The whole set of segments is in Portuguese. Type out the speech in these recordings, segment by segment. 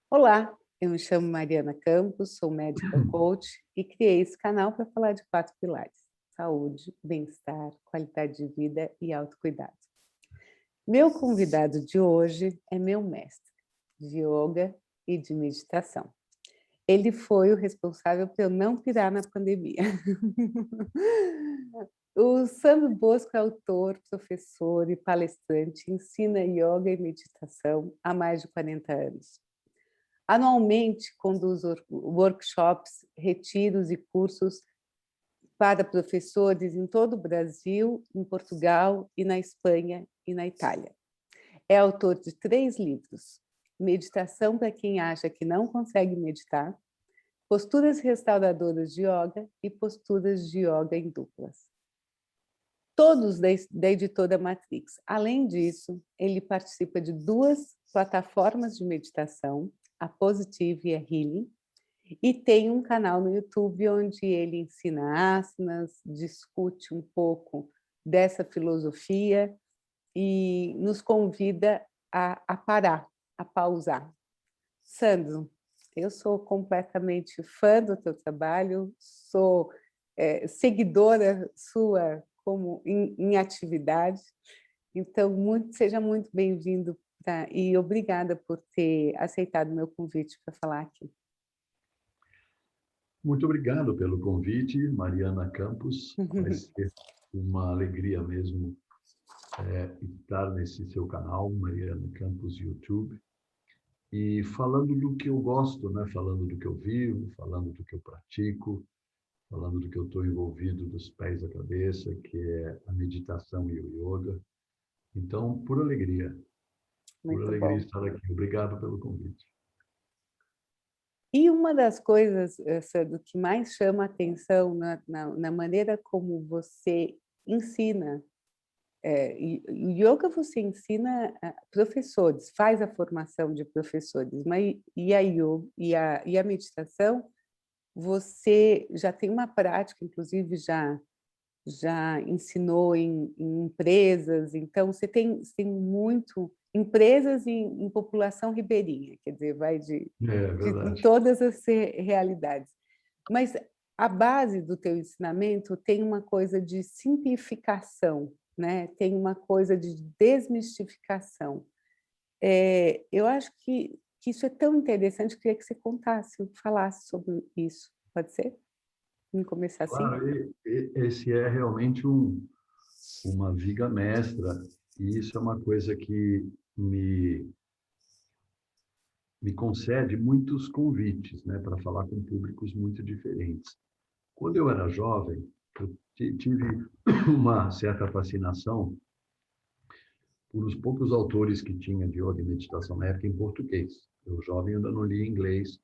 Olá, eu me chamo Mariana Campos, sou médica coach e criei esse canal para falar de 4 pilares: saúde, bem-estar, qualidade de vida e autocuidado. Meu convidado de hoje é meu mestre de yoga e de meditação. Ele foi o responsável por eu não pirar na pandemia. O Sandro Bosco é autor, professor e palestrante, ensina yoga e meditação há mais de 40 anos. Anualmente, conduz workshops, retiros e cursos para professores em todo o Brasil, em Portugal e na Espanha e na Itália. É autor de 3 livros: Meditação para quem acha que não consegue meditar, Posturas restauradoras de yoga e Posturas de yoga em duplas. Todos da editora Matrix. Além disso, ele participa de 2 plataformas de meditação, a Positive e a Healing, e tem um canal no YouTube onde ele ensina asanas, discute um pouco dessa filosofia e nos convida a parar, a pausar. Sandro, eu sou completamente fã do teu trabalho, sou seguidora sua como em atividade, então seja muito bem-vindo e obrigada por ter aceitado o meu convite para falar aqui. Muito obrigado pelo convite, Mariana Campos. Vai ser uma alegria mesmo estar nesse seu canal, Mariana Campos YouTube, e falando do que eu gosto, né? Falando do que eu vivo, falando do que eu pratico, falando do que eu estou envolvido dos pés à cabeça, que é a meditação e o yoga. Então, por Muito alegria bom. estar aqui. Obrigado pelo convite. E uma das coisas, Sandro, que mais chama a atenção na maneira como você ensina, o yoga você ensina professores, faz a formação de professores, mas e a meditação, você já tem uma prática, inclusive já ensinou em empresas, então você tem muito empresas em população ribeirinha, quer dizer, vai É em verdade. todas as realidades. Mas a base do teu ensinamento tem uma coisa de simplificação, né? Tem uma coisa de desmistificação. Eu acho que isso é tão interessante, eu queria que você falasse sobre isso. Pode ser? Vamos começar assim? Claro, esse é realmente uma viga mestra, e isso é uma coisa que me concede muitos convites, né, para falar com públicos muito diferentes. Quando eu era jovem, eu tive uma certa fascinação por os poucos autores que tinha de yoga e meditação na época em português. Eu, jovem, ainda não lia inglês,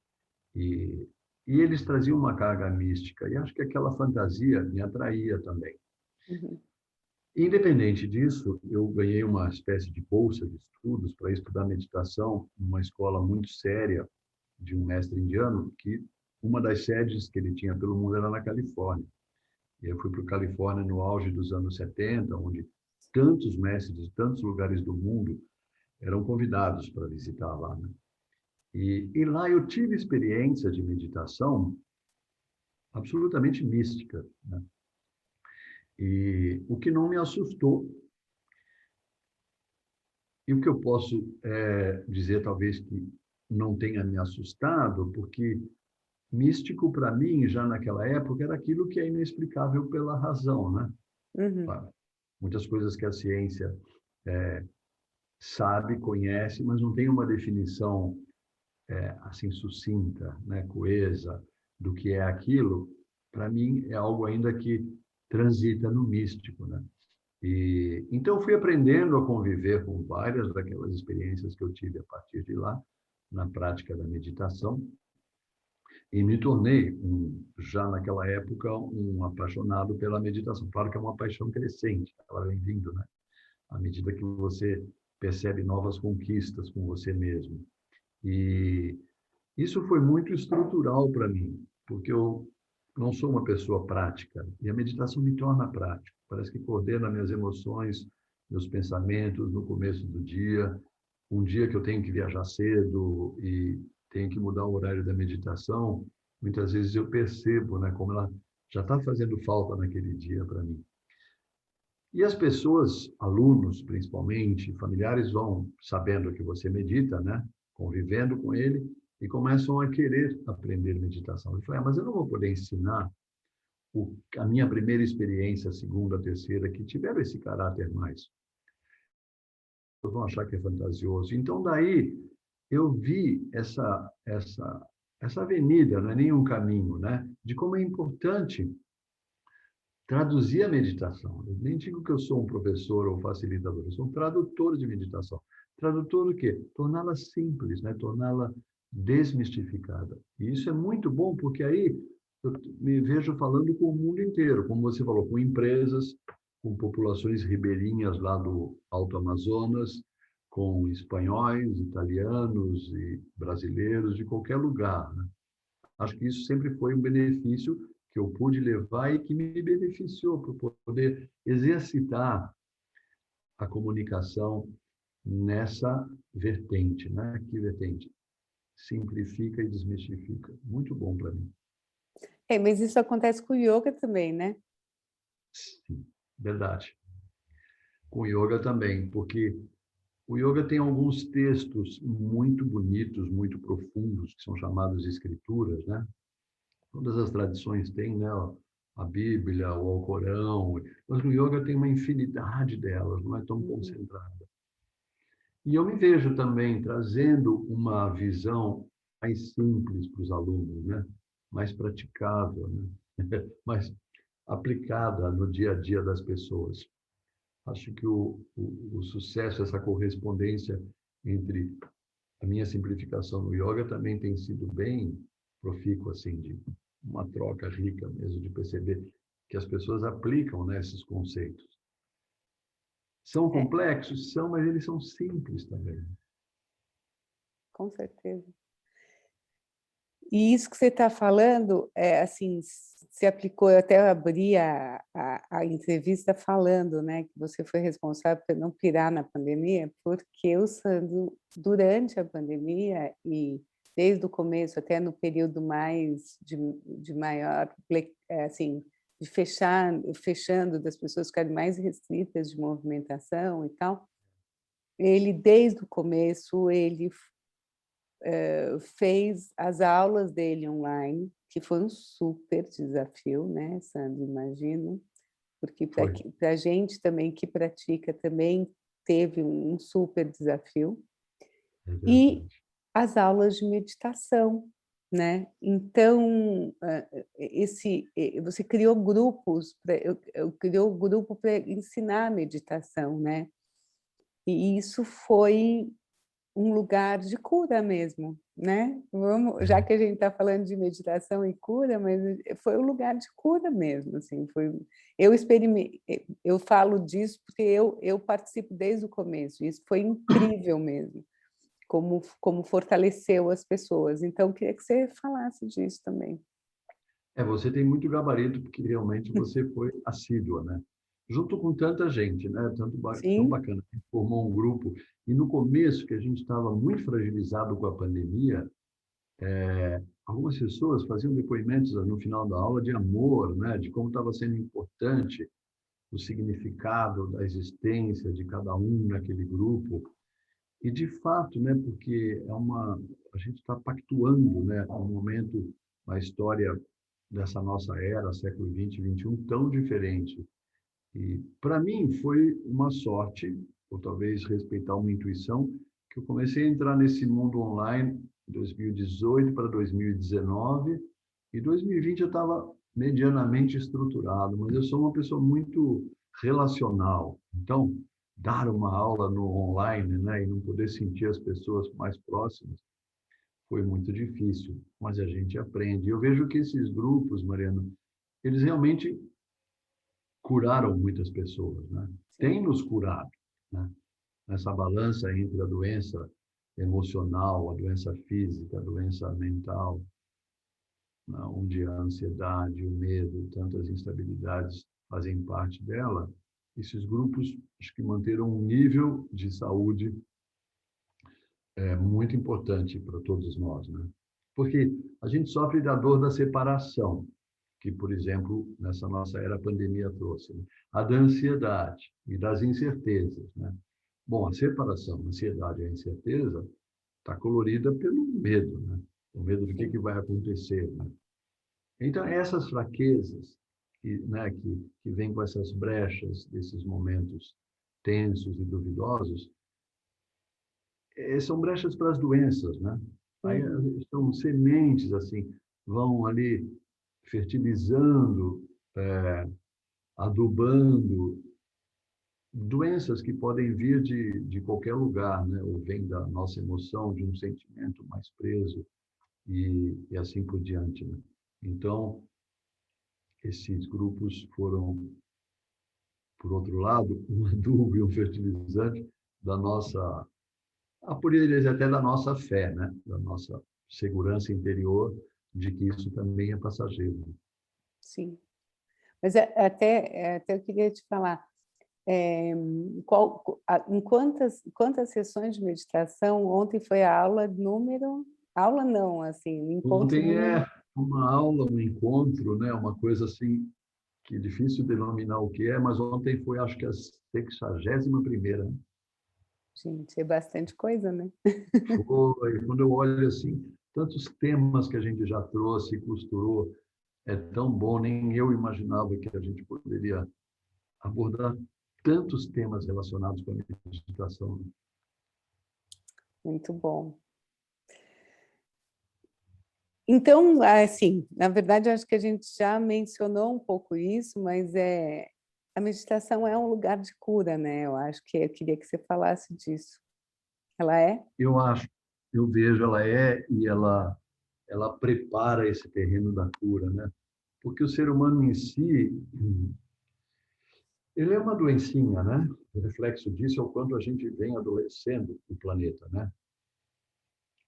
e, e eles traziam uma carga mística, e acho que aquela fantasia me atraía também. Uhum. Independente disso, eu ganhei uma espécie de bolsa de estudos para estudar meditação numa escola muito séria de um mestre indiano, que uma das sedes que ele tinha pelo mundo era na Califórnia. E eu fui para a Califórnia no auge dos anos 70, onde tantos mestres de tantos lugares do mundo eram convidados para visitar lá, né? E lá eu tive experiência de meditação absolutamente mística, né? E o que não me assustou. E o que eu posso dizer, talvez, que não tenha me assustado, porque místico, para mim, já naquela época, era aquilo que é inexplicável pela razão, né? Uhum. Claro, muitas coisas que a ciência sabe, conhece, mas não tem uma definição assim sucinta, né, coesa, do que é aquilo. Para mim, é algo ainda que transita no místico, né? E então eu fui aprendendo a conviver com várias daquelas experiências que eu tive a partir de lá, na prática da meditação, e me tornei, já naquela época, um apaixonado pela meditação. Claro que é uma paixão crescente, ela vem vindo, né? À medida que você percebe novas conquistas com você mesmo. E isso foi muito estrutural para mim, porque eu não sou uma pessoa prática, e a meditação me torna prático. Parece que coordena minhas emoções, meus pensamentos no começo do dia, um dia que eu tenho que viajar cedo e tenho que mudar o horário da meditação, muitas vezes eu percebo, né, como ela já está fazendo falta naquele dia para mim. E as pessoas, alunos principalmente, familiares, vão sabendo que você medita, né? Convivendo com ele, e começam a querer aprender meditação. Eu falei, mas eu não vou poder ensinar a minha primeira experiência, a segunda, a terceira, que tiveram esse caráter mais. Eles vão achar que é fantasioso. Então, daí, eu vi essa avenida, não é nem um caminho, né? De como é importante traduzir a meditação. Eu nem digo que eu sou um professor ou facilitador, eu sou um tradutor de meditação. Tradutor do quê? Torná-la simples, né? Torná-la desmistificada. E isso é muito bom, porque aí eu me vejo falando com o mundo inteiro, como você falou, com empresas, com populações ribeirinhas lá do Alto Amazonas, com espanhóis, italianos e brasileiros de qualquer lugar, né? Acho que isso sempre foi um benefício que eu pude levar e que me beneficiou para poder exercitar a comunicação nessa vertente, né? Que vertente? Simplifica e desmistifica. Muito bom para mim. Mas isso acontece com o yoga também, né? Sim, verdade. Com o yoga também, porque o yoga tem alguns textos muito bonitos, muito profundos, que são chamados escrituras, né? Todas as tradições têm, né? A Bíblia, o Alcorão, mas no yoga tem uma infinidade delas, não é tão concentrada. E eu me vejo também trazendo uma visão mais simples para os alunos, né? Mais praticável, né? Mais aplicada no dia a dia das pessoas. Acho que o sucesso, essa correspondência entre a minha simplificação no yoga também tem sido bem profícua, assim, de uma troca rica mesmo, de perceber que as pessoas aplicam, né, esses conceitos. São É, complexos? São, mas eles são simples também. com certeza. E isso que você está falando, assim, se aplicou, eu até abri a entrevista falando, né, que você foi responsável por não pirar na pandemia, porque o Sandro, durante a pandemia e desde o começo, até no período mais de maior, assim, de fechando, das pessoas ficarem mais restritas de movimentação e tal, ele, desde o começo, ele fez as aulas dele online, que foi um super desafio, né, Sandro, imagino, porque Foi. para a gente também que pratica também teve um super desafio, É e verdade. as aulas de meditação, né? Então, você criou grupos, eu criou grupo para ensinar a meditação, né? E isso foi um lugar de cura mesmo, né? Já É. que a gente está falando de meditação e cura, mas foi um lugar de cura mesmo, assim, eu falo disso porque eu participo desde o começo, e isso foi incrível mesmo, como fortaleceu as pessoas. Então, eu queria que você falasse disso também. Você tem muito gabarito, porque realmente você foi assídua, né? Junto com tanta gente, né? Tão Sim, bacana. Formou um grupo. E no começo, que a gente estava muito fragilizado com a pandemia, algumas pessoas faziam depoimentos no final da aula de amor, né? De como estava sendo importante o significado da existência de cada um naquele grupo. E, de fato, né? Porque a gente está pactuando, né? Um momento na história dessa nossa era, século XX, XXI, tão diferente. E, para mim, foi uma sorte, ou talvez respeitar uma intuição, que eu comecei a entrar nesse mundo online em 2018 para 2019, e 2020 eu estava medianamente estruturado, mas eu sou uma pessoa muito relacional. Então, dar uma aula no online, né, e não poder sentir as pessoas mais próximas, foi muito difícil, mas a gente aprende. Eu vejo que esses grupos, Mariana, eles realmente curaram muitas pessoas, né? Tem sim. nos curado, né? Nessa balança entre a doença emocional, a doença física, a doença mental, né? Onde a ansiedade, o medo, tantas instabilidades fazem parte dela, esses grupos acho que manteram um nível de saúde é muito importante para todos nós, né? Porque a gente sofre da dor da separação, que, por exemplo, nessa nossa era a pandemia trouxe, né? A da ansiedade e das incertezas, né? Bom, a separação, a ansiedade e a incerteza está colorida pelo medo, né? O medo do que Sim. vai acontecer, né? Então, essas fraquezas que vêm com essas brechas desses momentos tensos e duvidosos, são brechas para as doenças, né? Aí Uhum. são sementes, assim, vão ali fertilizando, adubando doenças que podem vir de qualquer lugar, né? Ou vem da nossa emoção, de um sentimento mais preso e assim por diante, né? Então, esses grupos foram, por outro lado, um adubo e um fertilizante da nossa, poderia dizer até da nossa fé, né? Da nossa segurança interior de que isso também é passageiro. Sim. Mas até eu queria te falar, em quantas sessões de meditação ontem foi a aula número, aula não, assim, o encontro Ontem número, é uma aula, um encontro, né? Uma coisa assim que é difícil denominar o que é, mas ontem foi, acho que a 61ª, né? gente, é bastante coisa, né? Foi, quando eu olho assim, tantos temas que a gente já trouxe e costurou, é tão bom, nem eu imaginava que a gente poderia abordar tantos temas relacionados com a meditação. Muito bom. Então, assim, na verdade, eu acho que a gente já mencionou um pouco isso, mas a meditação é um lugar de cura, né? Eu acho que eu queria que você falasse disso. Ela é? Eu acho, eu vejo, ela prepara esse terreno da cura, né? Porque o ser humano em si, ele é uma doencinha, né? O reflexo disso é o quanto a gente vem adoecendo o planeta, né?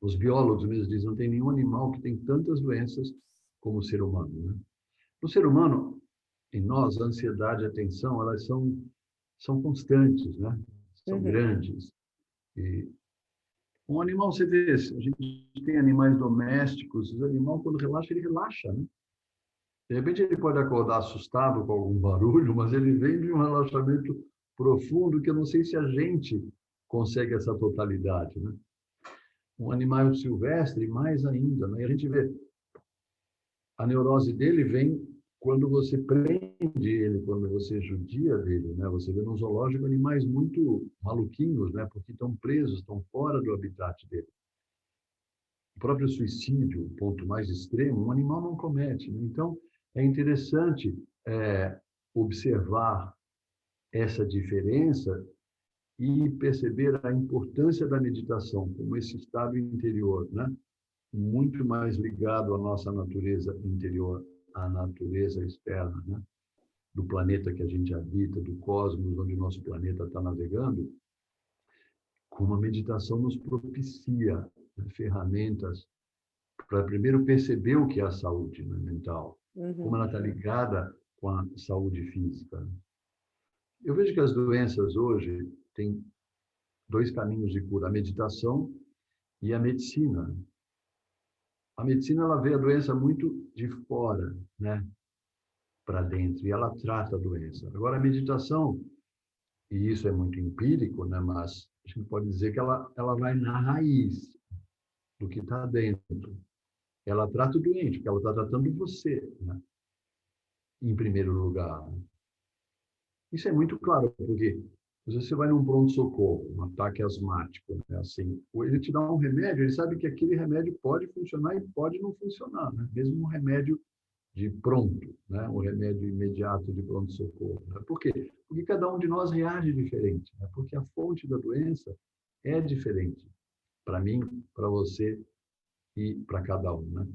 Os biólogos mesmo dizem, não tem nenhum animal que tem tantas doenças como o ser humano, né? O ser humano, em nós, a ansiedade e a tensão, elas são constantes, né? São Uhum. grandes. E um animal, você vê, a gente tem animais domésticos, o animal, quando relaxa, ele relaxa, né? De repente, ele pode acordar assustado com algum barulho, mas ele vem de um relaxamento profundo que eu não sei se a gente consegue essa totalidade, né? Um animal silvestre, mais ainda, né? E a gente vê, a neurose dele vem quando você prende ele, quando você judia dele, né? Você vê no zoológico animais muito maluquinhos, né? Porque estão presos, estão fora do habitat dele. O próprio suicídio, o ponto mais extremo, um animal não comete, né? Então, é interessante observar essa diferença e perceber a importância da meditação como esse estado interior, né? Muito mais ligado à nossa natureza interior, à natureza externa, né? Do planeta que a gente habita, do cosmos onde o nosso planeta está navegando, como a meditação nos propicia, né, ferramentas para primeiro perceber o que é a saúde, né, mental, como Uhum. ela está ligada com a saúde física. Eu vejo que as doenças hoje têm dois caminhos de cura: a meditação e a medicina. A medicina ela vê a doença muito de fora, né, para dentro, e ela trata a doença. Agora, a meditação, e isso é muito empírico, né, mas a gente pode dizer que ela vai na raiz do que está dentro. Ela trata o doente, porque ela está tratando você, né, em primeiro lugar. Isso é muito claro, porque se você vai num pronto-socorro, um ataque asmático, né, assim, ele te dá um remédio, ele sabe que aquele remédio pode funcionar e pode não funcionar, né? Mesmo um remédio de pronto, né? Um remédio imediato de pronto-socorro. Né? Por quê? Porque cada um de nós reage diferente, né? Porque a fonte da doença é diferente para mim, para você e para cada um, né?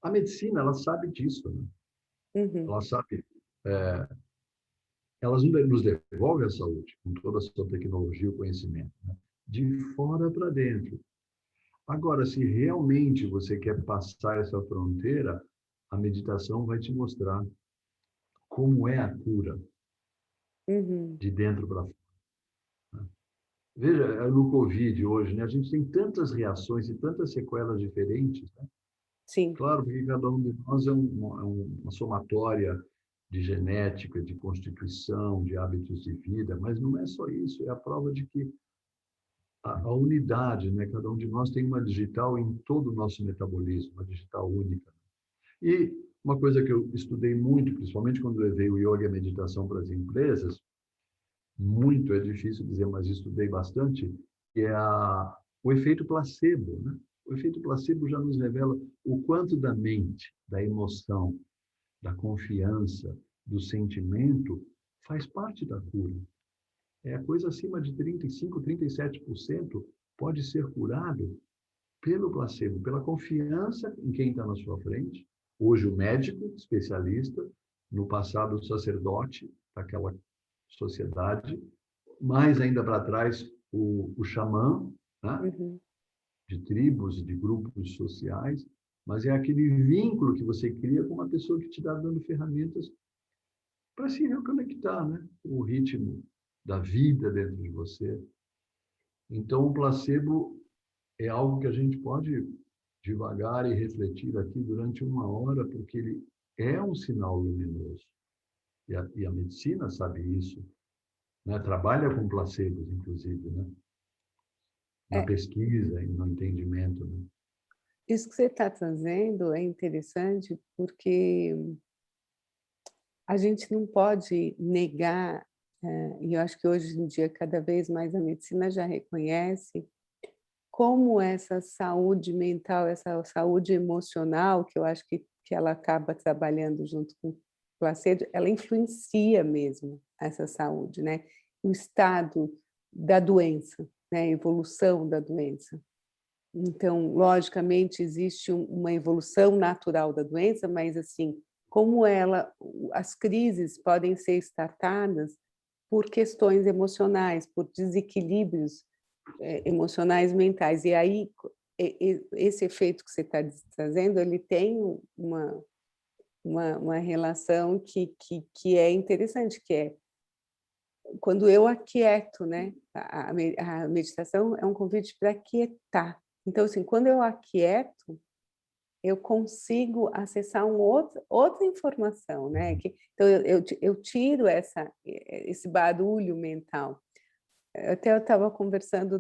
A medicina, ela sabe disso, né? Uhum. Ela sabe, elas nos devolvem a saúde, com toda a sua tecnologia e o conhecimento, né? De fora para dentro. Agora, se realmente você quer passar essa fronteira, a meditação vai te mostrar como é a cura Uhum. de dentro para fora. Veja, no Covid hoje, né, a gente tem tantas reações e tantas sequelas diferentes, né? Sim. Claro, porque cada um de nós é uma somatória de genética, de constituição, de hábitos de vida, mas não é só isso, é a prova de que a unidade, né? Cada um de nós tem uma digital em todo o nosso metabolismo, uma digital única. E uma coisa que eu estudei muito, principalmente quando levei o yoga e a meditação para as empresas, muito, é difícil dizer, mas estudei bastante, que é o efeito placebo, né? O efeito placebo já nos revela o quanto da mente, da emoção, da confiança, do sentimento faz parte da cura. É a coisa acima de 35, 37% pode ser curado pelo placebo, pela confiança em quem está na sua frente. Hoje o médico, especialista, no passado o sacerdote daquela sociedade, mais ainda para trás o xamã, né? Uhum. De tribos, de grupos sociais, mas é aquele vínculo que você cria com uma pessoa que te dá dando ferramentas para se reconectar, né? O ritmo da vida dentro de você. Então, o placebo é algo que a gente pode devagar e refletir aqui durante uma hora, porque ele é um sinal luminoso. E a medicina sabe isso, né? Trabalha com placebos, inclusive, né? Na É, pesquisa e no entendimento, né? isso que você está trazendo é interessante porque a gente não pode negar, e eu acho que hoje em dia cada vez mais a medicina já reconhece como essa saúde mental, essa saúde emocional, que eu acho que ela acaba trabalhando junto com o placebo, ela influencia mesmo essa saúde, né? O estado da doença, né? A evolução da doença. Então, logicamente, existe uma evolução natural da doença, mas assim, como as crises podem ser startadas por questões emocionais, por desequilíbrios emocionais, mentais. E aí, esse efeito que você está trazendo, ele tem uma relação que é interessante, que é quando eu aquieto, né? A meditação é um convite para aquietar. Então, assim, quando eu aquieto, eu consigo acessar outra informação, né? Então, eu tiro esse barulho mental. Até eu estava conversando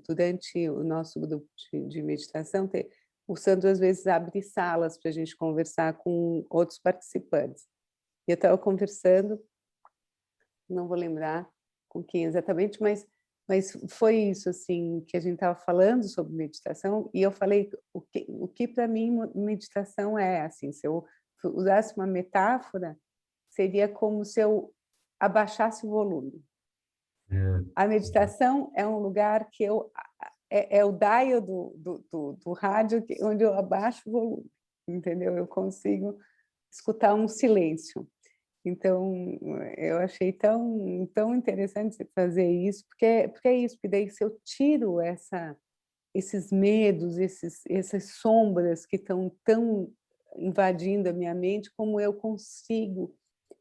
durante o nosso grupo de meditação, o Sandro às vezes abre salas para a gente conversar com outros participantes. E eu estava conversando, não vou lembrar com quem exatamente, mas foi isso assim que a gente estava falando sobre meditação, e eu falei o que para mim meditação é, assim, se eu usasse uma metáfora, seria como se eu abaixasse o volume. É, A meditação é um lugar que é o dial do rádio onde eu abaixo o volume, entendeu? Eu consigo escutar um silêncio. Então, eu achei tão interessante você fazer isso, porque é isso, porque daí se eu tiro esses medos, essas sombras que estão tão invadindo a minha mente, como eu consigo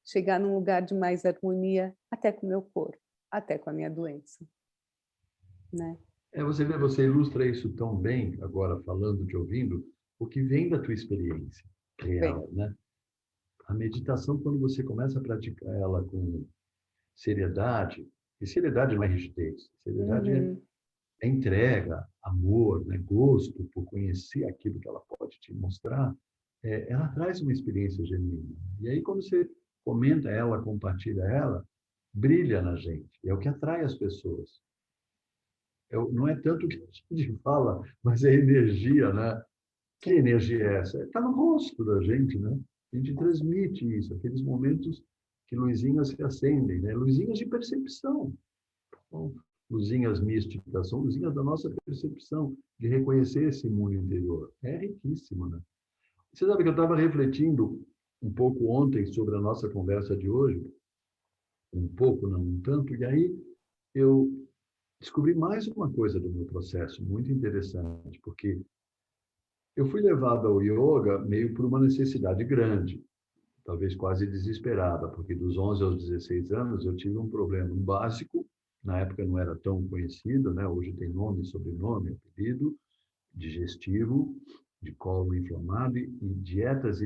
chegar num lugar de mais harmonia até com o meu corpo, até com a minha doença, né? você vê, você ilustra isso tão bem, agora falando, te ouvindo, o que vem da tua experiência Bem, real, né? A meditação, quando você começa a praticar ela com seriedade, e seriedade não é rigidez, seriedade uhum, é entrega, amor, né? Gosto por conhecer aquilo que ela pode te mostrar, ela traz uma experiência genuína. E aí, quando você comenta ela, compartilha ela, brilha na gente. É o que atrai as pessoas. Não é tanto o que a gente fala, mas é energia, né? Que sim, energia é essa? Está no rosto da gente, né? A gente transmite isso, aqueles momentos que luzinhas se acendem, né? Luzinhas de percepção. Então, luzinhas místicas, são luzinhas da nossa percepção, de reconhecer esse mundo interior. É riquíssimo, né? Você sabe que eu estava refletindo um pouco ontem sobre a nossa conversa de hoje, um pouco, não um tanto, e aí eu descobri mais uma coisa do meu processo, muito interessante, porque eu fui levado ao yoga meio por uma necessidade grande, talvez quase desesperada, porque dos 11 aos 16 anos eu tive um problema básico na época não era tão conhecido, né? Hoje tem nome, sobrenome, apelido, digestivo, de colo inflamado, e dietas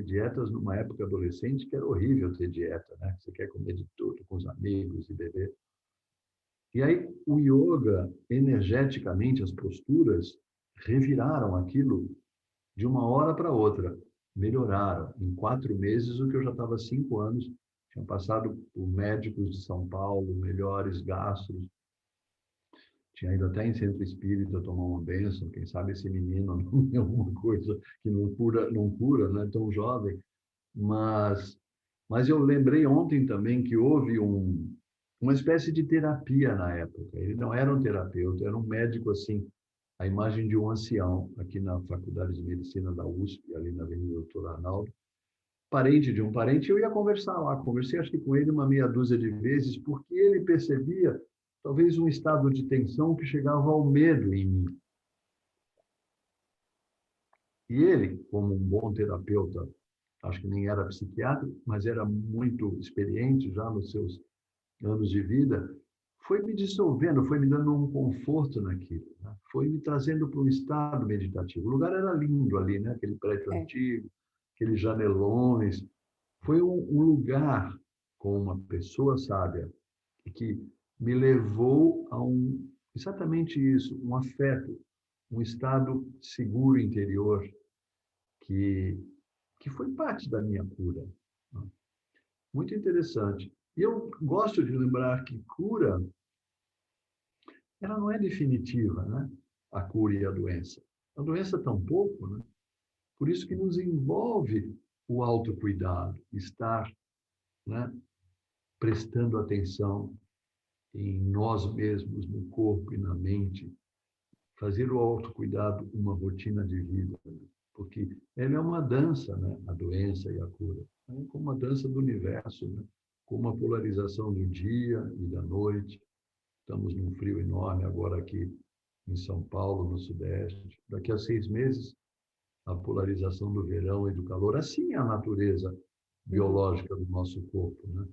numa época adolescente que era horrível ter dieta, né? Você quer comer de tudo com os amigos e beber. E aí o yoga, energeticamente, as posturas reviraram aquilo de uma hora para outra. Melhoraram. Em 4 meses, o que eu já estava há 5 anos, tinha passado por médicos de São Paulo, melhores gastros, tinha ido até em centro espírita tomar uma bênção, quem sabe esse menino não tem alguma coisa que não cura, né? Tão jovem. Mas, mas eu lembrei ontem também que houve uma espécie de terapia na época. Ele não era um terapeuta, era um médico assim, a imagem de um ancião, aqui na Faculdade de Medicina da USP, ali na Avenida Doutor Arnaldo, parente de um parente, eu ia conversar lá. Conversei, acho que com ele uma meia dúzia de vezes, porque ele percebia talvez um estado de tensão que chegava ao medo em mim. E ele, como um bom terapeuta, acho que nem era psiquiatra, mas era muito experiente já nos seus anos de vida, foi me dissolvendo, foi me dando um conforto naquilo, né? Foi me trazendo para um estado meditativo. O lugar era lindo ali, né? Aquele prédio É. antigo, aqueles janelões. Foi um lugar com uma pessoa sábia que me levou a exatamente isso, um afeto, um estado seguro interior que, que foi parte da minha cura, né? Muito interessante. E eu gosto de lembrar que cura, ela não é definitiva, né? A cura e a doença. A doença tampouco, né? Por isso que nos envolve o autocuidado, estar, né, prestando atenção em nós mesmos, no corpo e na mente, fazer o autocuidado uma rotina de vida, né? Porque ela é uma dança, né? A doença e a cura. É como uma dança do universo, né? Com uma polarização do dia e da noite. Estamos num frio enorme agora aqui em São Paulo, no Sudeste. Daqui a 6 meses, a polarização do verão e do calor. Assim é a natureza Uhum. biológica do nosso corpo, né?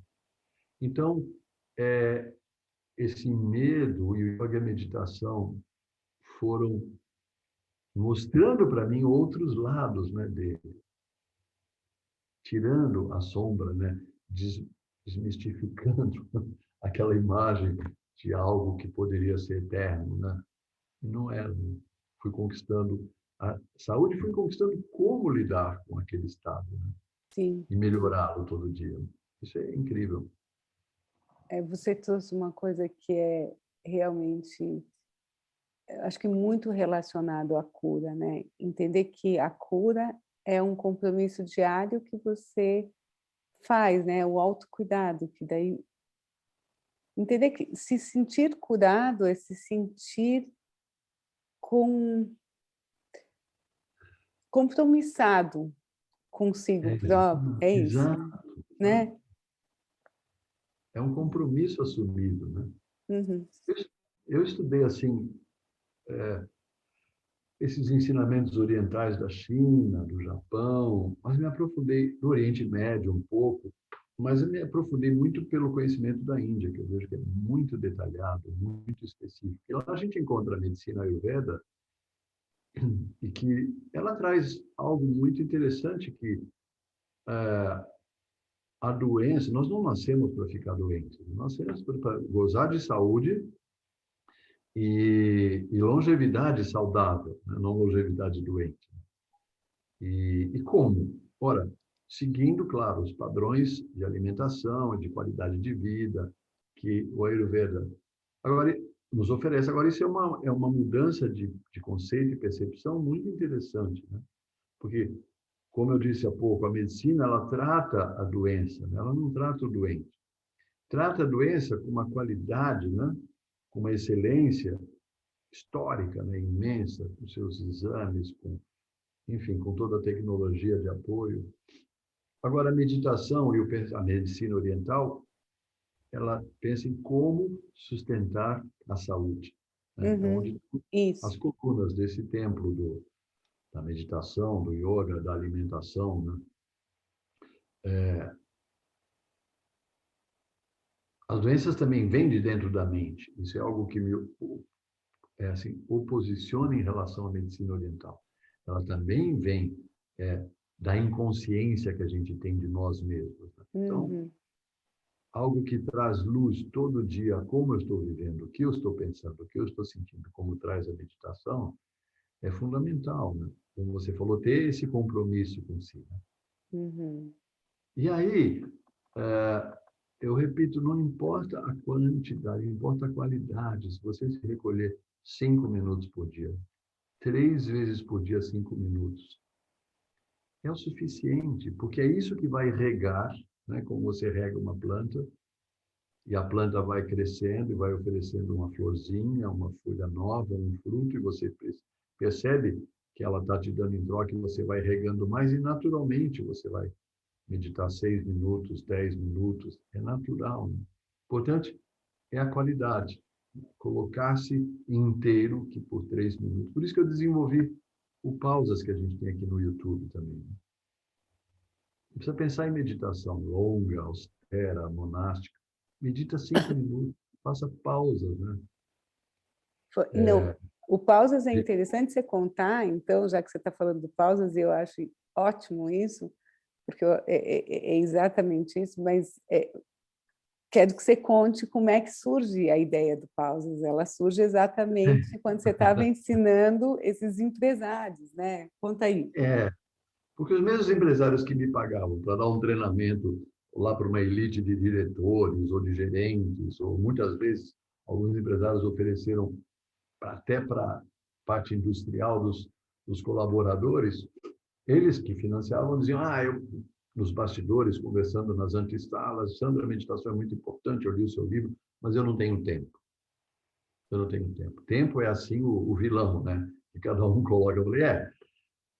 Então, esse medo e o yoga e a meditação foram mostrando para mim outros lados, né, dele, tirando a sombra, né, desmistificando aquela imagem de algo que poderia ser eterno, né? Não é. Né? Fui conquistando a saúde, fui conquistando como lidar com aquele estado, né? Sim. E melhorá-lo todo dia. Isso é incrível. Você trouxe uma coisa que é realmente, acho que muito relacionado à cura, né? Entender que a cura é um compromisso diário que você faz, né? O autocuidado, que daí entender que se sentir curado é se sentir com compromissado consigo próprio, é isso, Exato. né? É um compromisso assumido, né? Uhum. Eu, eu estudei assim esses ensinamentos orientais da China, do Japão, mas me aprofundei do Oriente Médio um pouco, mas eu me aprofundei muito pelo conhecimento da Índia, que eu vejo que é muito detalhado, muito específico. E lá a gente encontra a medicina Ayurveda e que ela traz algo muito interessante que a doença, nós não nascemos para ficar doentes, nós nascemos para gozar de saúde e longevidade saudável, né? Não longevidade doente. E como? Ora, seguindo, claro, os padrões de alimentação e de qualidade de vida que o Ayurveda agora nos oferece. Agora, isso é uma mudança de conceito e percepção muito interessante, né? Porque, como eu disse há pouco, a medicina ela trata a doença, né? Ela não trata o doente. Trata a doença com uma qualidade, né? Com uma excelência histórica, né? Imensa, com seus exames, com, enfim, com toda a tecnologia de apoio. Agora, a meditação e a medicina oriental, ela pensa em como sustentar a saúde, né? É Uhum. onde as Isso. colunas desse templo da meditação, do yoga, da alimentação, né? As doenças também vêm de dentro da mente. Isso é algo que me oposiciona em relação à medicina oriental. Ela também vem da inconsciência que a gente tem de nós mesmos. Né? Então, Uhum. algo que traz luz todo dia, como eu estou vivendo, o que eu estou pensando, o que eu estou sentindo, como traz a meditação, é fundamental, né? Como você falou, ter esse compromisso com si. Né? Uhum. E aí, eu repito, não importa a quantidade, importa a qualidade. Se você se recolher 5 minutos por dia, 3 vezes por dia, 5 minutos, é o suficiente, porque é isso que vai regar, né? Como você rega uma planta, e a planta vai crescendo e vai oferecendo uma florzinha, uma folha nova, um fruto, e você percebe que ela está te dando em troca e você vai regando mais, e naturalmente você vai meditar 6 minutos, 10 minutos, é natural. Né? Importante é a qualidade, colocar-se inteiro, que por 3 minutos. Por isso que eu desenvolvi o pausas que a gente tem aqui no YouTube também. Né? Não precisa pensar em meditação longa, austera, monástica. Medita 5 minutos, faça pausas, né? Não, o pausas é De- interessante você contar, então, já que você está falando do pausas, eu acho ótimo isso, porque é exatamente isso, mas quero que você conte como é que surge a ideia do pausas. Ela surge exatamente quando você estava ensinando esses empresários, né? Conta aí. É, porque os mesmos empresários que me pagavam para dar um treinamento lá para uma elite de diretores ou de gerentes, ou muitas vezes alguns empresários ofereceram até para a parte industrial dos colaboradores, eles que financiavam diziam, eu, nos bastidores, conversando nas antessalas, Sandra, a meditação é muito importante, eu li o seu livro, mas eu não tenho tempo. Eu não tenho tempo. Tempo é assim o vilão, né? Que cada um coloca. Eu falei,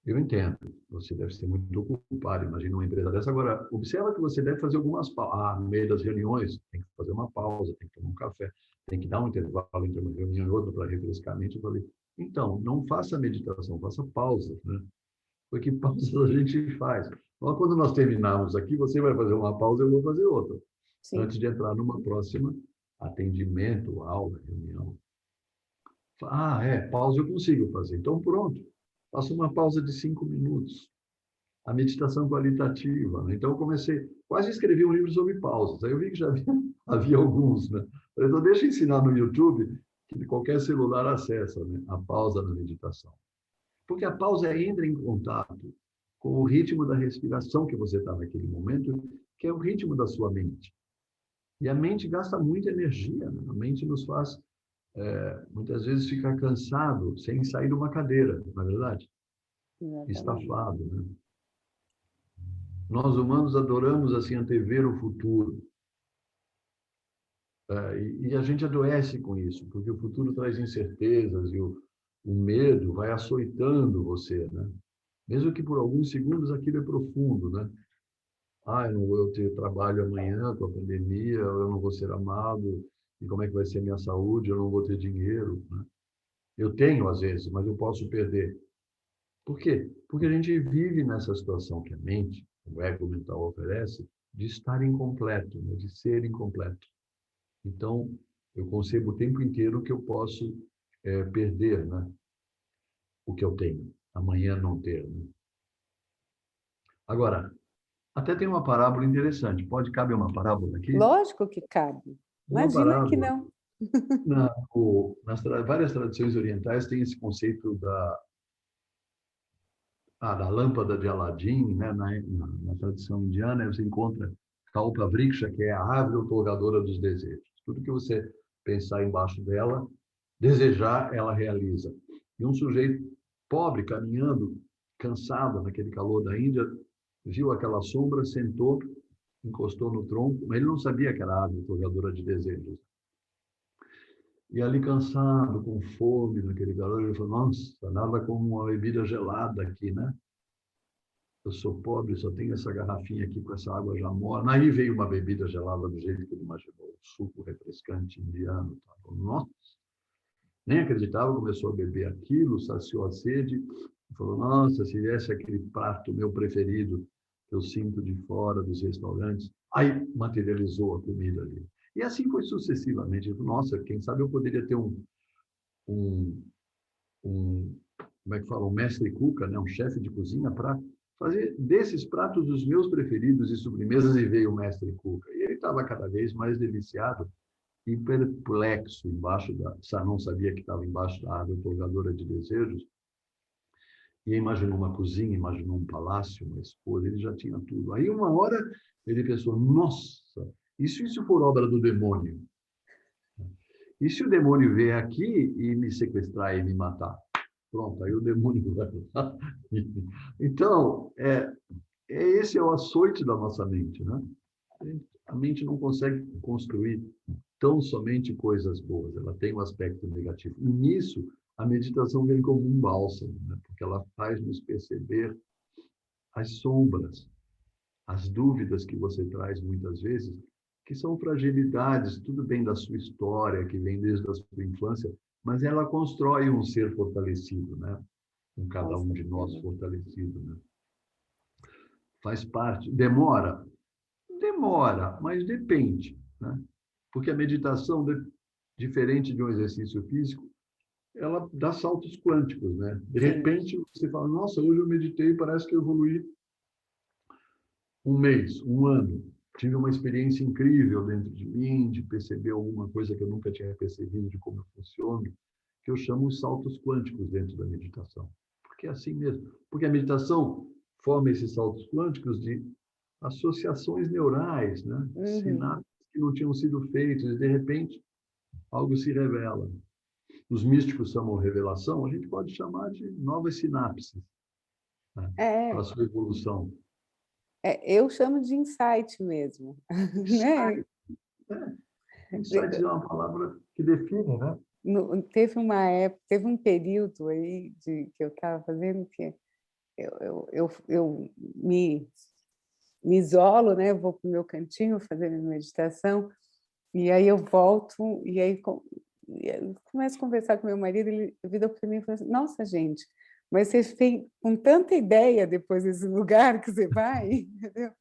eu entendo. Você deve ser muito ocupado. Imagina uma empresa dessa. Agora, observa que você deve fazer algumas pausas. No meio das reuniões, tem que fazer uma pausa, tem que tomar um café, tem que dar um intervalo entre uma reunião e outra para refrescar a mente. Eu falei, então, não faça meditação, faça pausas, né? Porque pausas a gente faz. Então, quando nós terminarmos aqui, você vai fazer uma pausa, eu vou fazer outra. Sim. Antes de entrar numa próxima atendimento, aula, reunião. Pausa eu consigo fazer. Então, pronto. Faço uma pausa de 5 minutos. A meditação qualitativa. Né? Então, eu comecei, quase escrevi um livro sobre pausas. Aí eu vi que já havia alguns. Né? Então, deixa eu ensinar no YouTube, que qualquer celular acessa, né? A pausa na meditação. Porque a pausa entra em contato com o ritmo da respiração que você está naquele momento, que é o ritmo da sua mente. E a mente gasta muita energia. Né? A mente nos faz muitas vezes ficar cansado sem sair de uma cadeira, não é verdade? Exatamente. Estafado, né? Nós humanos adoramos assim antever o futuro. E a gente adoece com isso, porque o futuro traz incertezas e o medo vai açoitando você, né? Mesmo que por alguns segundos aquilo é profundo, né? Eu não vou ter trabalho amanhã com a pandemia, eu não vou ser amado, e como é que vai ser minha saúde? Eu não vou ter dinheiro, né? Eu tenho às vezes, mas eu posso perder. Por quê? Porque a gente vive nessa situação que a mente, o ego mental oferece, de estar incompleto, né? De ser incompleto. Então, eu concebo o tempo inteiro que eu posso perder, né? O que eu tenho, amanhã não ter. Né? Agora, até tem uma parábola interessante. Pode caber uma parábola aqui? Lógico que cabe. Uma Imagina que parábola. não. Várias tradições orientais tem esse conceito da lâmpada de Aladim, né? Na tradição indiana, você encontra Kalpa Vriksha, que é a árvore otorgadora dos desejos. Tudo que você pensar embaixo dela, desejar, ela realiza. E um sujeito pobre, caminhando, cansado naquele calor da Índia, viu aquela sombra, sentou, encostou no tronco, mas ele não sabia que era a árvore otorgadora de desejos. E ali cansado, com fome, naquele calor, ele falou, nossa, nada como uma bebida gelada aqui, né? Eu sou pobre, só tenho essa garrafinha aqui com essa água já morna. Aí veio uma bebida gelada do jeito que ele imaginou, um suco refrescante indiano. Tá? Nossa, nem acreditava, começou a beber aquilo, saciou a sede, e falou, nossa, se viesse aquele prato meu preferido, que eu sinto de fora dos restaurantes, aí materializou a comida ali. E assim foi sucessivamente. Nossa, quem sabe eu poderia ter um como é que fala, um mestre cuca, né? Um chefe de cozinha para fazer desses pratos os meus preferidos e sobremesas, e veio o mestre cuca. E ele estava cada vez mais deliciado e perplexo embaixo não sabia que estava embaixo da árvore empolgadora de desejos, e imaginou uma cozinha, imaginou um palácio, uma esposa, ele já tinha tudo. Aí uma hora ele pensou, nossa, e se isso for obra do demônio? E se o demônio vier aqui e me sequestrar e me matar? Pronto, aí o demônio vai lá. Então, esse é o açoite da nossa mente, né? A mente não consegue construir tão somente coisas boas, ela tem um aspecto negativo. E nisso, a meditação vem como um bálsamo, né? Porque ela faz nos perceber as sombras, as dúvidas que você traz muitas vezes, que são fragilidades, tudo bem da sua história, que vem desde a sua infância, mas ela constrói um ser fortalecido, né? Com cada um de nós fortalecido, né? Faz parte. Demora? Demora, mas depende, né? Porque a meditação, diferente de um exercício físico, ela dá saltos quânticos, né? De Sim. repente, você fala, nossa, hoje eu meditei e parece que eu evoluí um mês, um ano. Tive uma experiência incrível dentro de mim, de perceber alguma coisa que eu nunca tinha percebido de como eu funciono, que eu chamo os saltos quânticos dentro da meditação. Porque é assim mesmo. Porque a meditação forma esses saltos quânticos de associações neurais, né? Sinapses que não tinham sido feitas, e de repente algo se revela. Os místicos chamam revelação, a gente pode chamar de novas sinapses, né? Para a sua evolução. Eu chamo de insight mesmo, né? Insight, insight é uma palavra que define, né? Teve uma época, teve um período aí que eu estava fazendo que eu me isolo, né? Vou para o meu cantinho fazer minha meditação, e aí eu volto, e aí eu começo a conversar com meu marido, ele vira para mim e fala assim, nossa, gente, mas você tem com tanta ideia depois desse lugar que você vai, entendeu?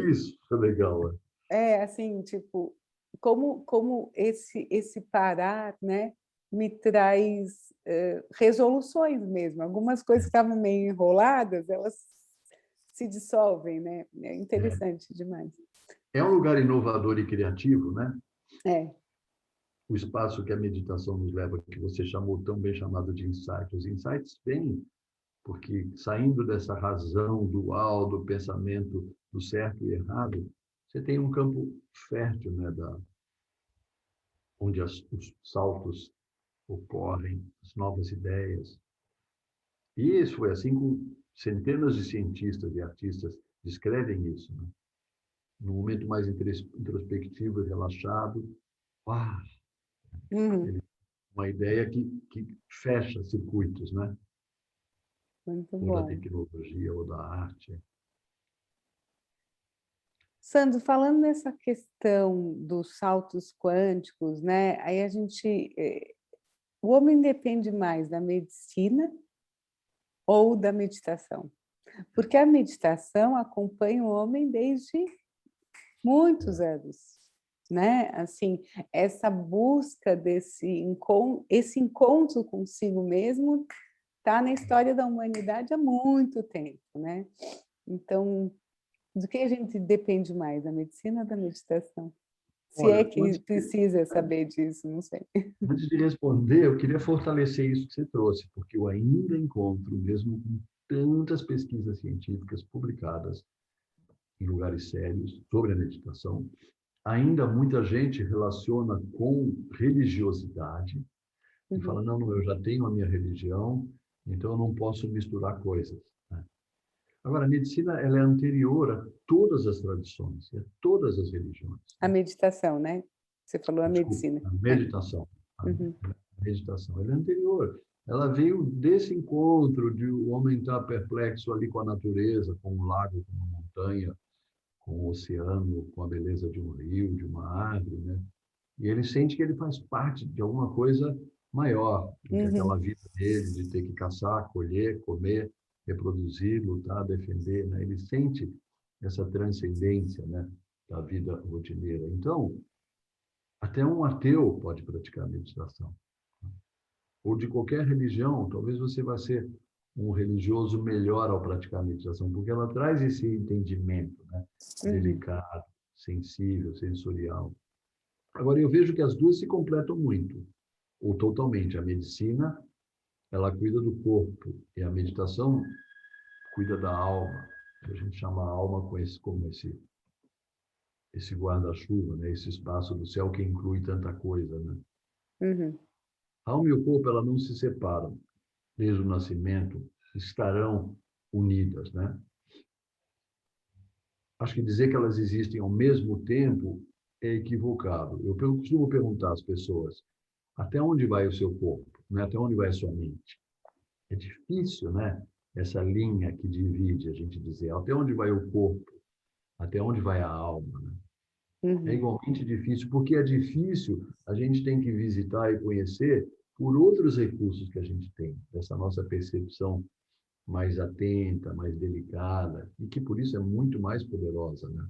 Isso é legal. Assim, tipo, como esse parar, né, me traz resoluções mesmo. Algumas coisas que estavam meio enroladas, elas se dissolvem, né? É interessante demais. É um lugar inovador e criativo, né? É. O espaço que a meditação nos leva, que você chamou tão bem chamado de insight. Os insights vêm porque, saindo dessa razão dual do pensamento do certo e errado, você tem um campo fértil, né, onde os saltos ocorrem, as novas ideias. E isso foi assim com centenas de cientistas e artistas descrevem isso, né? No momento mais introspectivo e relaxado, uma ideia que fecha circuitos, né? Muito Ou da bom. tecnologia, ou da arte. Sandro, falando nessa questão dos saltos quânticos, né? Aí a gente, o homem depende mais da medicina ou da meditação? Porque a meditação acompanha o homem desde muitos anos, né? Assim, essa busca esse encontro consigo mesmo está na história da humanidade há muito tempo, né? Então, do que a gente depende mais, da medicina ou da meditação? Se é Olha, que precisa saber disso, não sei. antes de responder, eu queria fortalecer isso que você trouxe, porque eu ainda encontro, mesmo com tantas pesquisas científicas publicadas em lugares sérios sobre a meditação, ainda muita gente relaciona com religiosidade e fala, não, eu já tenho a minha religião, então eu não posso misturar coisas, né? Agora, a medicina ela é anterior a todas as tradições, a todas as religiões. A meditação, né? Você falou a Desculpa, medicina. a meditação. A Uhum. meditação ela é anterior. Ela veio desse encontro de o homem estar perplexo ali com a natureza, com um lago, com uma montanha, com o oceano, com a beleza de um rio, de uma árvore, né? E ele sente que ele faz parte de alguma coisa maior do que aquela vida dele de ter que caçar, colher, comer, reproduzir, lutar, defender, né? Ele sente essa transcendência, né, da vida rotineira. Então, Até um ateu pode praticar meditação. Ou de qualquer religião, talvez você vá ser um religioso melhor ao praticar a meditação, porque ela traz esse entendimento, né? Delicado, sensível, sensorial. Agora, eu vejo que as duas se completam muito, ou totalmente. A medicina, ela cuida do corpo, e a meditação cuida da alma. A gente chama a alma como esse guarda-chuva, né? Esse espaço do céu que inclui tanta coisa, né? A alma e o corpo, ela não se separam. Desde o nascimento, estarão unidas, né? Acho que dizer que elas existem ao mesmo tempo é equivocado. Eu costumo perguntar às pessoas, até onde vai o seu corpo? Né? Até onde vai a sua mente? É difícil, né? Essa linha que divide, a gente dizer, até onde vai o corpo? Até onde vai a alma? Né? É igualmente difícil, porque é difícil, a gente tem que visitar e conhecer por outros recursos que a gente tem, dessa nossa percepção mais atenta, mais delicada, e que por isso é muito mais poderosa, né?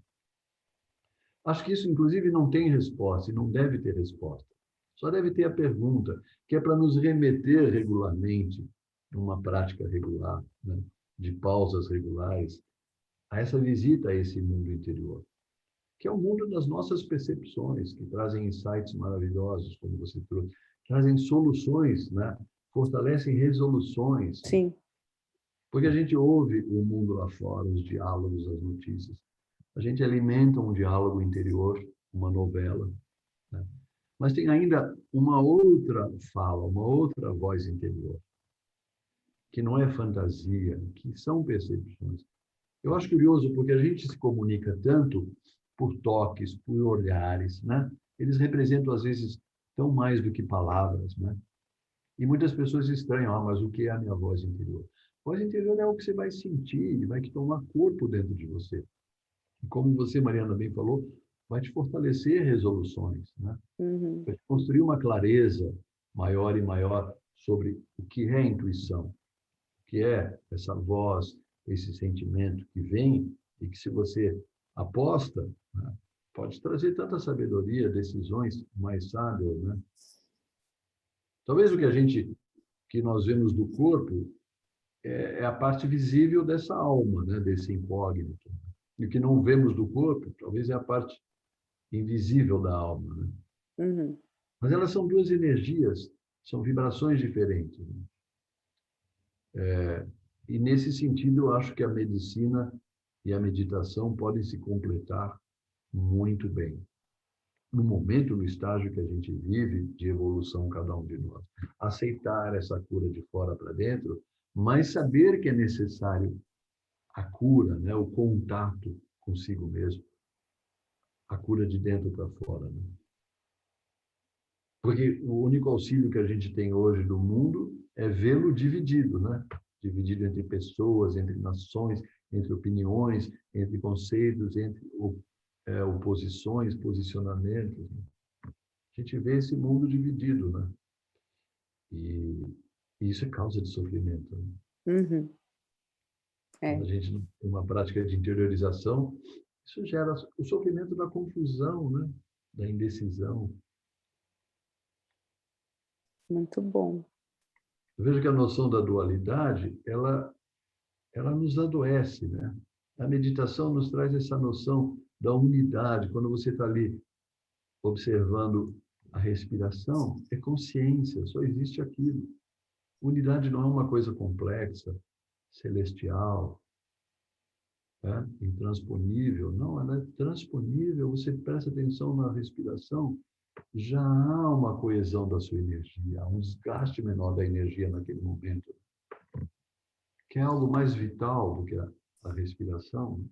Acho que isso, inclusive, não tem resposta e não deve ter resposta. Só deve ter a pergunta, que é para nos remeter regularmente, numa prática regular, né? De pausas regulares, a essa visita a esse mundo interior, que é o mundo das nossas percepções, que trazem insights maravilhosos, como você trouxe, trazem soluções, né? Fortalecem resoluções. Sim. Porque a gente ouve o mundo lá fora, os diálogos, as notícias. A gente alimenta um diálogo interior, uma novela. Né? Mas tem ainda uma outra fala, uma outra voz interior, que não é fantasia, que são percepções. Eu acho curioso porque a gente se comunica tanto por toques, por olhares, né? Eles representam, às vezes, tão mais do que palavras, né? E muitas pessoas estranham, mas o que é a minha voz interior? Voz interior é o que você vai sentir, vai te tomar corpo dentro de você. E como você, Mariana, bem falou, vai te fortalecer resoluções, né? Vai te construir uma clareza maior e maior sobre o que é intuição, o que é essa voz, esse sentimento que vem e que, se você aposta, né, pode trazer tanta sabedoria, decisões mais sábias, né? Talvez que nós vemos do corpo é a parte visível dessa alma, né, desse incógnito. E o que não vemos do corpo, talvez é a parte invisível da alma, né? Mas elas são duas energias, são vibrações diferentes, né? E nesse sentido, eu acho que a medicina e a meditação podem se completar muito bem. No momento, no estágio que a gente vive de evolução, cada um de nós. Aceitar essa cura de fora para dentro, mas saber que é necessário a cura, né? O contato consigo mesmo, a cura de dentro para fora. Né? Porque o único auxílio que a gente tem hoje do mundo é vê-lo dividido, né? Dividido entre pessoas, entre nações, entre opiniões, entre conceitos, entre oposições, posicionamentos. Né? A gente vê esse mundo dividido, né? E isso é causa de sofrimento. Né? Quando a gente não tem uma prática de interiorização, isso gera o sofrimento da confusão, né? Da indecisão. Muito bom. Eu vejo que a noção da dualidade, ela nos adoece, né? A meditação nos traz essa noção da unidade. Quando você está ali observando a respiração, é consciência, só existe aquilo. Unidade não é uma coisa complexa, celestial, né? Intransponível. Não, ela é transponível. Você presta atenção na respiração, já há uma coesão da sua energia, um desgaste menor da energia naquele momento, que é algo mais vital do que a respiração.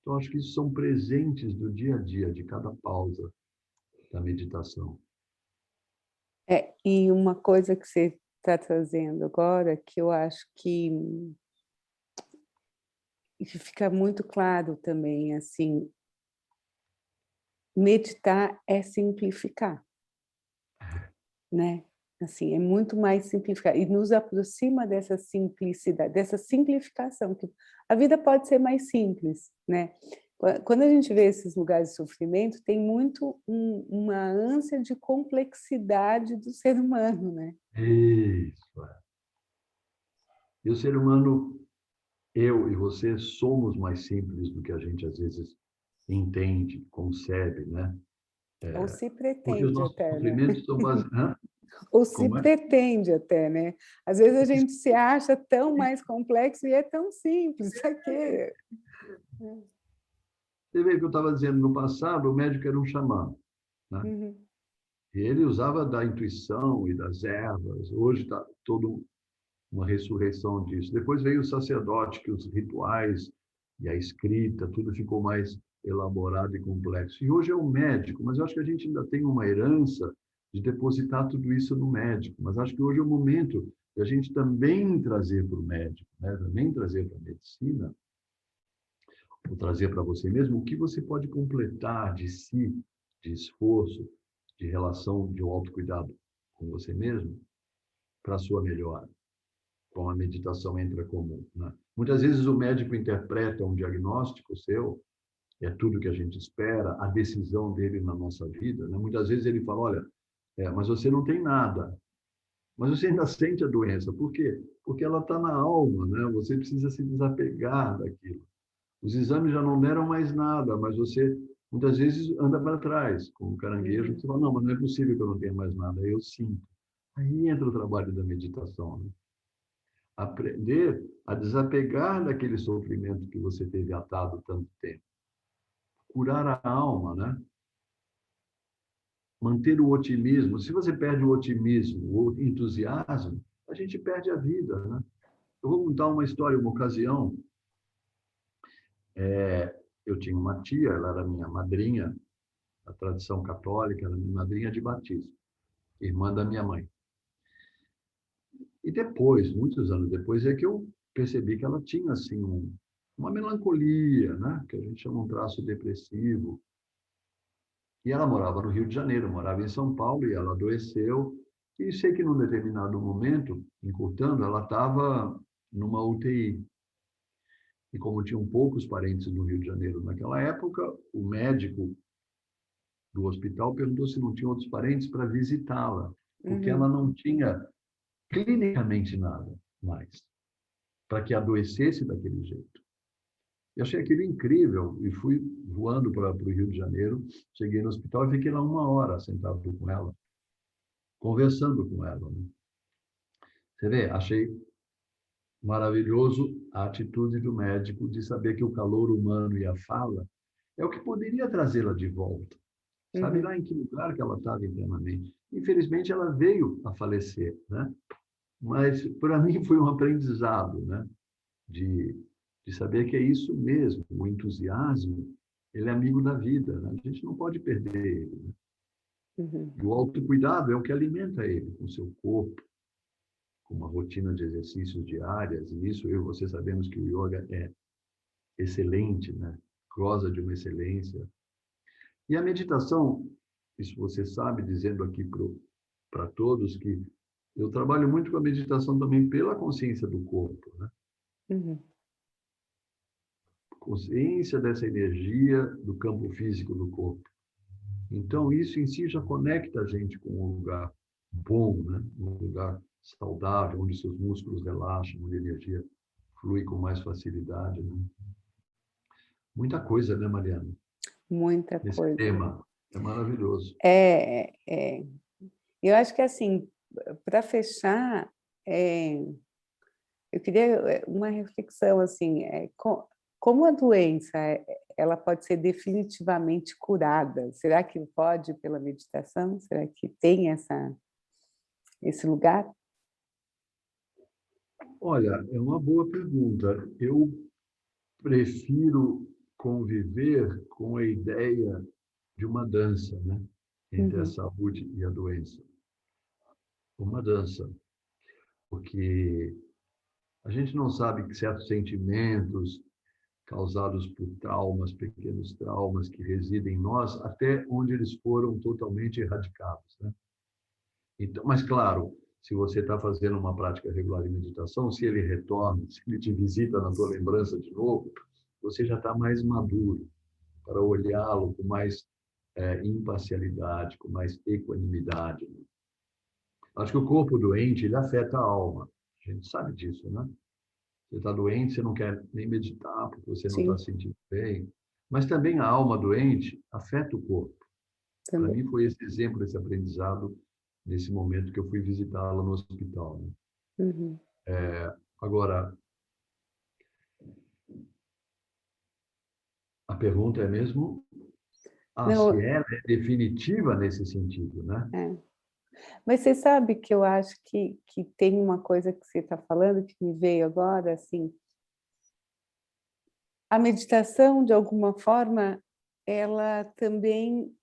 Então, acho que isso são presentes do dia a dia, de cada pausa da meditação. E uma coisa que você está trazendo agora, que eu acho que fica muito claro também, assim, meditar é simplificar, né? Assim, é muito mais simplificar e nos aproxima dessa simplicidade, dessa simplificação, que a vida pode ser mais simples, né? Quando a gente vê esses lugares de sofrimento, tem muito uma ânsia de complexidade do ser humano, né? Isso. E o ser humano, eu e você, somos mais simples do que a gente às vezes entende, concebe, né? Ou se Porque os pretende nossos até, né? sofrimentos são baseados... Ou se Como é? pretende até, né? Às vezes a gente se acha tão mais complexo e é tão simples. Pra quê? Você vê que eu estava dizendo, no passado, o médico era um xamã, né? Uhum, E ele usava da intuição e das ervas. Hoje está toda uma ressurreição disso. Depois veio o sacerdote, que os rituais e a escrita, tudo ficou mais elaborado e complexo. E hoje é o médico, mas eu acho que a gente ainda tem uma herança de depositar tudo isso no médico. Mas acho que hoje é o momento de a gente também trazer para o médico, né? Também trazer para a medicina, ou trazer para você mesmo o que você pode completar de si, de esforço, de relação, de um autocuidado com você mesmo, para a sua melhora. Com a meditação entra comum, né? Muitas vezes o médico interpreta um diagnóstico seu, é tudo que a gente espera, a decisão dele na nossa vida, né? Muitas vezes ele fala, olha, mas você não tem nada, mas você ainda sente a doença. Por quê? Porque ela está na alma, né? Você precisa se desapegar daquilo. Os exames já não deram mais nada, mas você muitas vezes anda para trás, com o caranguejo, uhum, você fala, não, mas não é possível que eu não tenha mais nada, eu sinto. Aí entra o trabalho da meditação, né? Aprender a desapegar daquele sofrimento que você teve atado tanto tempo. Curar a alma, né? Manter o otimismo. Se você perde o otimismo, o entusiasmo, a gente perde a vida, né? Eu vou contar uma história, uma ocasião. Eu tinha uma tia, ela era minha madrinha, da tradição católica, ela era minha madrinha de batismo, irmã da minha mãe. E depois, muitos anos depois, é que eu percebi que ela tinha assim uma melancolia, né? Que a gente chama um traço depressivo. E ela morava no Rio de Janeiro, morava em São Paulo, e ela adoeceu. E sei que num determinado momento, encurtando, ela estava numa UTI. E como tinham poucos parentes no Rio de Janeiro naquela época, o médico do hospital perguntou se não tinha outros parentes para visitá-la, porque ela uhum. não tinha clinicamente nada mais para que adoecesse daquele jeito. E achei aquilo incrível e fui voando para o Rio de Janeiro. Cheguei no hospital e fiquei lá 1 hora sentado com ela, conversando com ela, né? Você vê, achei maravilhoso a atitude do médico de saber que o calor humano e a fala é o que poderia trazê-la de volta. Sabe Uhum, lá em que lugar que ela estava internamente. Infelizmente, ela veio a falecer, né? Mas, para mim, foi um aprendizado, né? De, de saber que é isso mesmo, o entusiasmo, ele é amigo da vida, né? A gente não pode perder ele, né? uhum, E o autocuidado é o que alimenta ele, com o seu corpo, com uma rotina de exercícios diárias, e isso eu e você sabemos que o yoga é excelente, né? Goza de uma excelência. E a meditação, isso você sabe, dizendo aqui para todos que eu trabalho muito com a meditação também pela consciência do corpo, né? uhum. Consciência dessa energia do campo físico do corpo. Então, isso em si já conecta a gente com um lugar bom, né? Um lugar saudável, onde seus músculos relaxam, onde a energia flui com mais facilidade, né? Muita coisa, né, Mariana? Muita Nesse coisa. tema. É maravilhoso. É. Eu acho que, assim, para fechar, eu queria uma reflexão, assim, como a doença ela pode ser definitivamente curada? Será que pode pela meditação? Será que tem esse lugar? Olha, é uma boa pergunta. Eu prefiro conviver com a ideia de uma dança, né? Entre a Uhum, saúde e a doença. Uma dança, porque a gente não sabe que certos sentimentos causados por traumas, pequenos traumas que residem em nós, até onde eles foram totalmente erradicados, né? Então, mas claro, se você está fazendo uma prática regular de meditação, se ele retorna, se ele te visita na tua lembrança de novo, você já está mais maduro. para olhá-lo com mais imparcialidade, com mais equanimidade. Acho que o corpo doente, ele afeta a alma. A gente sabe disso, né? Você está doente, você não quer nem meditar, porque você não está Sim, se sentindo bem. Mas também a alma doente afeta o corpo. Para também. mim foi esse exemplo, esse aprendizado, nesse momento que eu fui visitá-la no hospital. Né? Uhum. Agora, a pergunta é mesmo se Não, ela é definitiva nesse sentido, né? é. Mas você sabe que eu acho que tem uma coisa que você está falando que me veio agora, assim, a meditação, de alguma forma, ela também,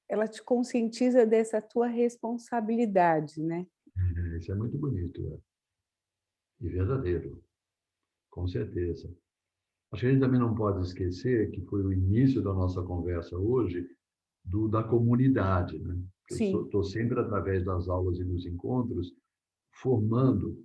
ela te conscientiza dessa tua responsabilidade, né? Isso é muito bonito e verdadeiro, com certeza. Acho que a gente também não pode esquecer que foi o início da nossa conversa hoje da comunidade, né? Eu Sim, estou sempre, através das aulas e dos encontros, formando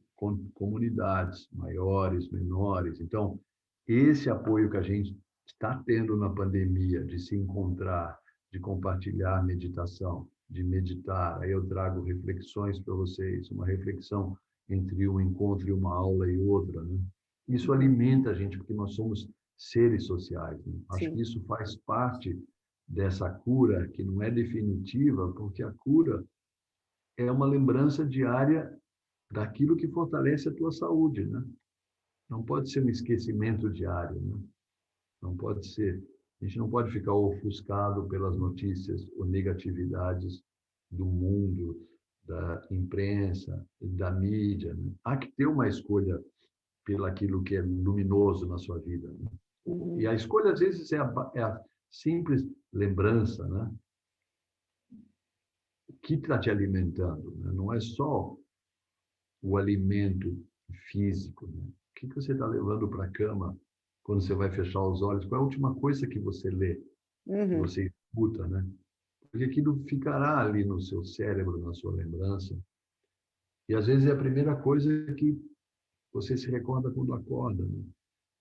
comunidades maiores, menores. Então, esse apoio que a gente está tendo na pandemia, de se encontrar, de compartilhar meditação, de meditar, aí eu trago reflexões para vocês, uma reflexão entre um encontro e uma aula e outra, né? Isso alimenta a gente, porque nós somos seres sociais, né? Acho que sim. isso faz parte dessa cura, que não é definitiva, porque a cura é uma lembrança diária daquilo que fortalece a tua saúde, né? Não pode ser um esquecimento diário, né? Não pode ser. A gente não pode ficar ofuscado pelas notícias ou negatividades do mundo, da imprensa, da mídia, né? Há que ter uma escolha pelo aquilo que é luminoso na sua vida, né? E Uhum. a escolha, às vezes, é a simples lembrança, né? Que está te alimentando, né? Não é só o alimento físico, né? O que você está levando para a cama quando você vai fechar os olhos? Qual é a última coisa que você lê, que Uhum. você escuta, né? Porque aquilo ficará ali no seu cérebro, na sua lembrança. E às vezes é a primeira coisa que você se recorda quando acorda, né?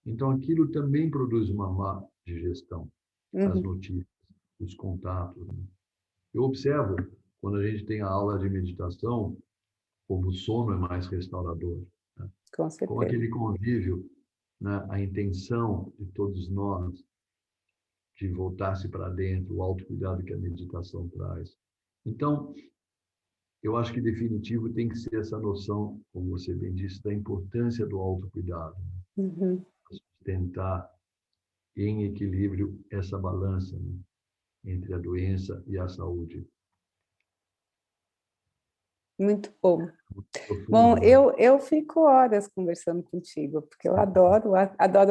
Então aquilo também produz uma má digestão, as Uhum. notícias, os contatos, né? Eu observo quando a gente tem a aula de meditação, como o sono é mais restaurador, né? Com Com certeza. aquele convívio, né? A intenção de todos nós de voltar-se para dentro, o autocuidado que a meditação traz. Então, eu acho que definitivo tem que ser essa noção, como você bem disse, da importância do autocuidado, né? Uhum. Tentar em equilíbrio essa balança, né? Entre a doença e a saúde. Muito bom. Muito Bom, profundo, né? eu fico horas conversando contigo, porque eu adoro o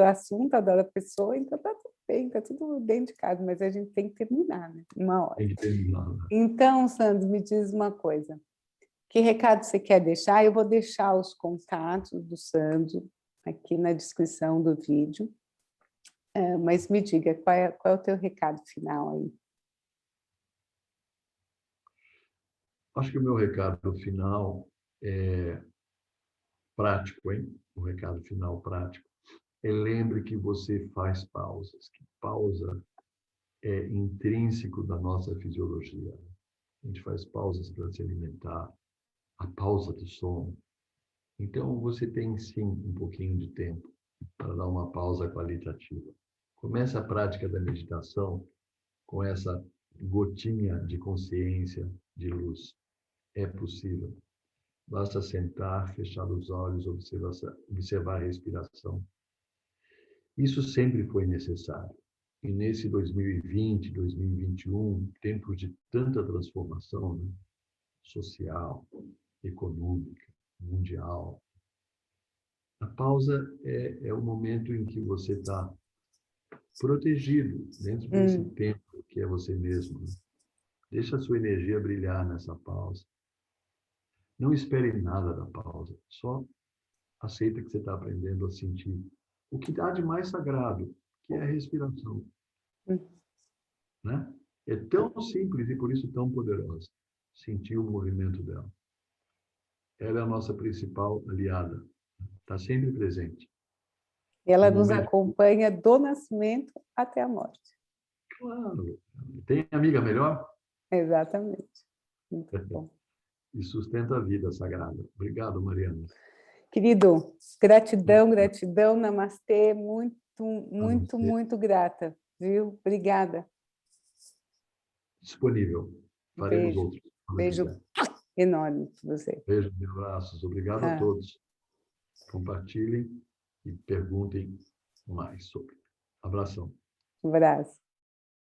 assunto, adoro a pessoa, então tá tudo bem, tá tudo dentro de casa, mas a gente tem que terminar, né? Uma hora. Tem que terminar, né? Então, Sandro, me diz uma coisa. Que recado você quer deixar? Eu vou deixar os contatos do Sandro aqui na descrição do vídeo, mas me diga, qual é o teu recado final aí? Acho que o meu recado final é prático, hein? O recado final prático. Lembre que você faz pausas, que pausa é intrínseco da nossa fisiologia. A gente faz pausas para se alimentar, a pausa do sono. Então, você tem sim um pouquinho de tempo para dar uma pausa qualitativa. Comece a prática da meditação com essa gotinha de consciência, de luz. É possível. Basta sentar, fechar os olhos, observar a respiração. Isso sempre foi necessário. E nesse 2020, 2021, tempos de tanta transformação, né? Social, econômica, mundial, a pausa é o momento em que você está protegido dentro desse Hum, tempo que é você mesmo, né? Deixa a sua energia brilhar nessa pausa. Não espere nada da pausa. Só aceita que você está aprendendo a sentir o que há de mais sagrado, que é a respiração, hum. né? É tão simples e por isso tão poderosa. Sentir o movimento dela. Ela é a nossa principal aliada. Está sempre presente. Ela no nos momento. acompanha do nascimento até a morte. Claro. Tem amiga melhor? Exatamente. Muito bom. E sustenta a vida sagrada. Obrigado, Mariana. Querido, gratidão, gratidão, namastê, muito, muito, Namastê. muito grata, viu? Obrigada. Disponível. Faremos Beijo, outros, quando beijo quiser. enorme para você. Beijo e abraços. Obrigado a Ah, todos. Compartilhem e perguntem mais sobre. Abração. um abraço.